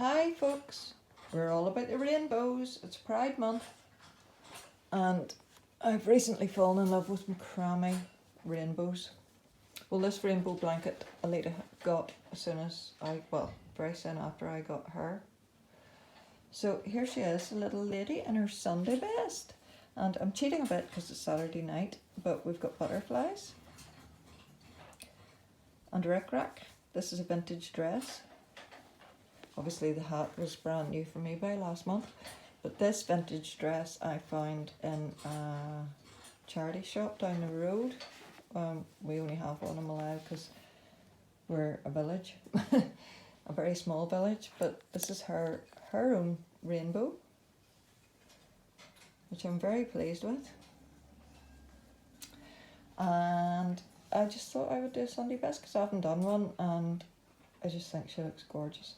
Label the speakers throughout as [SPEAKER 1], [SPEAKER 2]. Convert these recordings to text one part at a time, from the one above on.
[SPEAKER 1] Hi folks, we're all about the rainbows. It's Pride Month and I've recently fallen in love with macrame rainbows. Well, this rainbow blanket Aleta got as soon as very soon after I got her. So here she is, a little lady in her Sunday best. And I'm cheating a bit because it's Saturday night, but we've got butterflies and rick-rack. This is a vintage dress. Obviously the hat was brand new from eBay last month, but this vintage dress I found in a charity shop down the road. We only have one in Malaya because we're a village, a very small village, but this is her own rainbow, which I'm very pleased with. And I just thought I would do a Sunday best because I haven't done one and I just think she looks gorgeous.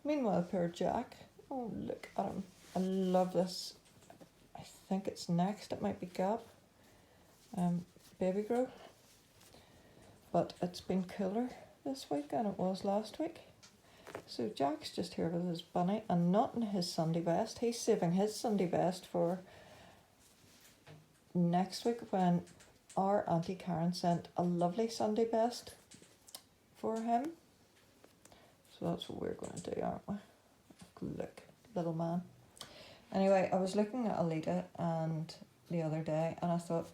[SPEAKER 1] Meanwhile, poor Jack, oh look at him, I love this. I think it's next, it might be Gab, baby grow, but it's been cooler this week than it was last week. So Jack's just here with his bunny and not in his Sunday best. He's saving his Sunday best for next week when our Auntie Karen sent a lovely Sunday best for him. So that's what we're going to do, aren't we? Look, little man. Anyway, I was looking at Aleta and the other day and I thought,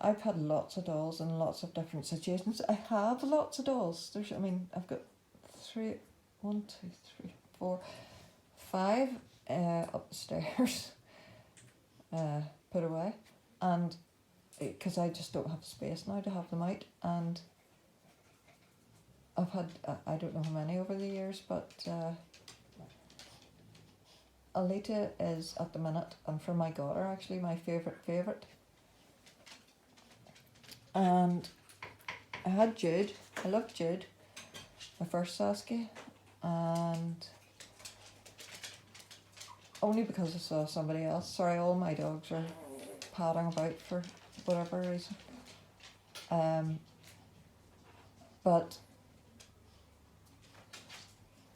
[SPEAKER 1] I've had lots of dolls in lots of different situations. I have lots of dolls. I've got 5 upstairs put away, and because I just don't have space now to have them out, and I've had I don't know how many over the years, but Aleta is at the minute, and for my daughter actually, my favourite. And I had Jude. I loved Jude, my first Saskia, and only because I saw somebody else. Sorry, all my dogs are padding about for whatever reason. But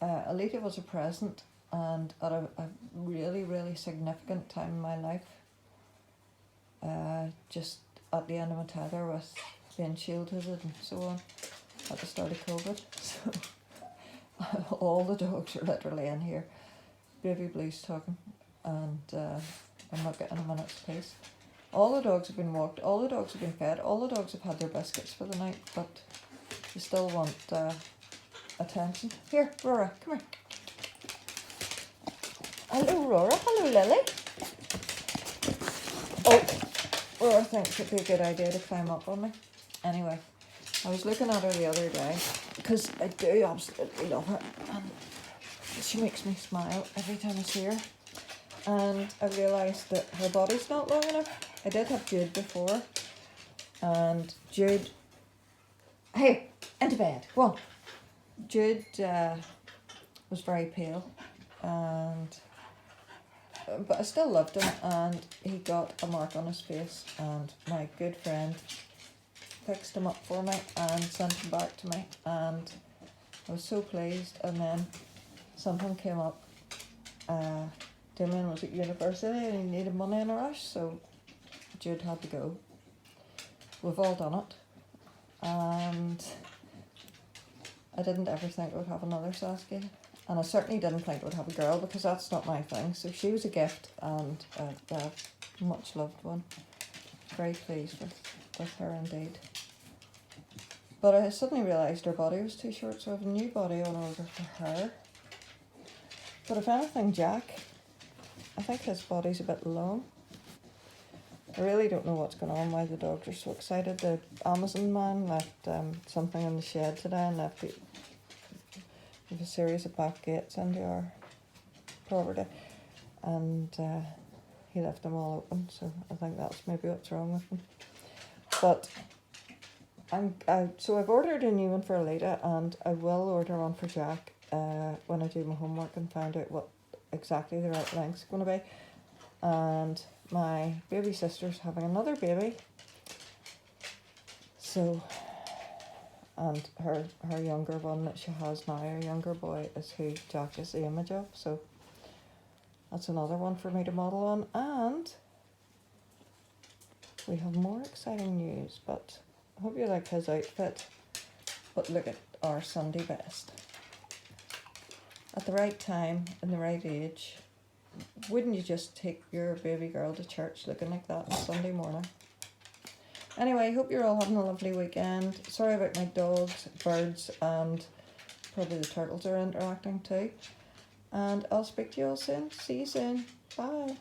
[SPEAKER 1] Aleta was a present, and at a really, really significant time in my life. Just at the end of my tether with being shielded and so on at the start of COVID. So all the dogs are literally in here. Baby Blue's talking, and I'm not getting a minute's peace. All the dogs have been walked, all the dogs have been fed, all the dogs have had their biscuits for the night, but you still want attention. Here, Rora, come here. Hello, Rora. Hello, Lily. Oh, Rora thinks it'd be a good idea to climb up on me. Anyway, I was looking at her the other day because I do absolutely love her, and she makes me smile every time I see her. And I realised that her body's not long enough. I did have Jude before, and Jude, hey, into bed, go on. Jude was very pale, but I still loved him, and he got a mark on his face, and my good friend fixed him up for me and sent him back to me, and I was so pleased. And then something came up. Damien was at university and he needed money in a rush, so Jude had to go. We've all done it, and I didn't ever think I would have another Saskia, and I certainly didn't think I would have a girl because that's not my thing. So she was a gift, and a much loved one. Very pleased with her indeed. But I suddenly realised her body was too short, so I have a new body on order for her. But if anything, Jack, I think his body's a bit long. I really don't know what's going on, why the dogs are so excited. The Amazon man left something in the shed today and left a series of back gates into our property, and he left them all open, so I think that's maybe what's wrong with them. But so I've ordered a new one for Aleta, and I will order one for Jack when I do my homework and find out what exactly the right length's going to be. And my baby sister's having another baby, so And her younger one that she has now, her younger boy, is who Jack is the image of. So that's another one for me to model on. And we have more exciting news, but I hope you like his outfit. But look at our Sunday best. At the right time, in the right age, wouldn't you just take your baby girl to church looking like that on Sunday morning? Anyway, hope you're all having a lovely weekend. Sorry about my dogs, birds, and probably the turtles are interacting too. And I'll speak to you all soon. See you soon. Bye.